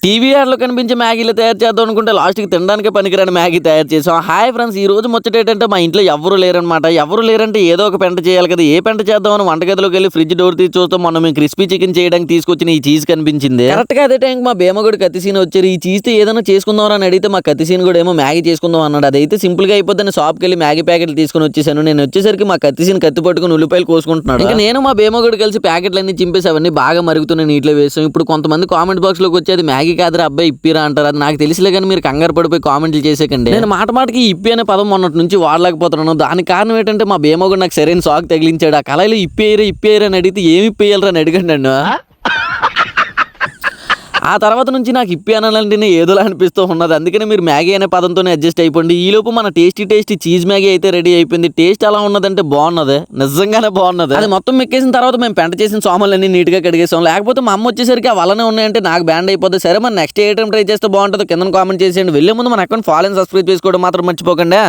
TV యాడ్లో కనిపించే మ్యాగీలు తయారు చేద్దాం అనుకుంటే లాస్ట్కి తినడానికి పనికిరాని మ్యాగీ తయారు చేసాం. హాయ్ ఫ్రెండ్స్, ఈ రోజు ముచ్చట ఏంటంటే మా ఇంట్లో ఎవరు లేరనమాట. ఎవరు లేరంటే ఏదో ఒక పెంట చేయాలి కదా. ఏ పెంట చేద్దామని వంటగదిలోకి వెళ్ళి ఫ్రిడ్జ్ డోర్ తీసి చూస్తాం. మొన్న మేము క్రిస్పీ చికెన్ చేయడానికి తీసుకొచ్చిన ఈ చీజ్ కనిపించింది. కరెక్ట్ గా అదే టైం మా భీమగడు కత్తిసీన్ వచ్చారు. ఈ చీజ్ తో ఏదైనా చేసుకుందాం అని అడిగితే మా కత్తిసీన్ కూడా ఏమో మ్యాగీ చేసుకుందాం అన్నాడు. అదైతే సింపుల్ గా అయిపోద్దని షాప్కి వెళ్ళి మ్యాగీ ప్యాకెట్లు తీసుకుని వచ్చేసాను. నేను వచ్చేసరికి మా కత్తిసీన్ కత్తి పట్టుకుని ఉల్లిపాయలు కోసుకుంటున్నాడు. ఇంకా నేను మా భీమగడు కలిసి ప్యాకెట్లన్నీ చింపేసి అవన్నీ బాగా మరుగుతున్న నీటిలో వేసాం. ఇప్పుడు కొంతమంది కామెంట్ బాక్స్ లోకి వచ్చేది మ్యాగీ కాదురా అబ్బాయి ఇప్పిరా అంటారు. అది నాకు తెలిసిలే కానీ మీరు కంగారు పడిపోయి కామెంట్లు చేసేకండి. నేను మాటకి ఇప్పి అనే పదం మొన్నటి నుంచి వాడలేకపోతున్నాను. దానికి కారణం ఏంటంటే మా భీమగడు నాకు సరైన షాక్ తగిలించాడు. ఆ కళాయిలో ఇప్పేయరా అని అడిగితే ఏమి ఇప్పేయాలరా అని అడిగండి అన్న. ఆ తర్వాత నుంచి నాకు ఇప్పి అనాలంటేనే ఏదోలా అనిపిస్తూ ఉన్నది. అందుకని మీరు మ్యాగీ అనే పదంతోనే అడ్జస్ట్ అయిపోండి. ఈ లోపు మన టేస్టీ చీజ్ మ్యాగీ అయితే రెడీ అయిపోయింది. టేస్ట్ ఎలా ఉన్నదంటే బాగున్నది, నిజంగానే బాగున్నది. అది మొత్తం మెక్కేసిన తర్వాత మేము పెంట చేసిన సామాన్లన్నీ నీట్గా కడిగేసాం. లేకపోతే మా అమ్మ వచ్చేసరికి ఆ వల్లనే ఉన్నాయంటే నాకు బ్యాండ్ అయిపోతుంది. సరే మరి నెక్స్ట్ ఏ ఐటమ్ ట్రై చేస్తే బాగుంటుందో కింద కామెంట్ చేసేయండి. వెళ్ళే ముందు మన అకౌంట్ ఫాలో అండ్ సబ్స్క్రైబ్ చేసుకోవడం మాత్రం మర్చిపోకండి.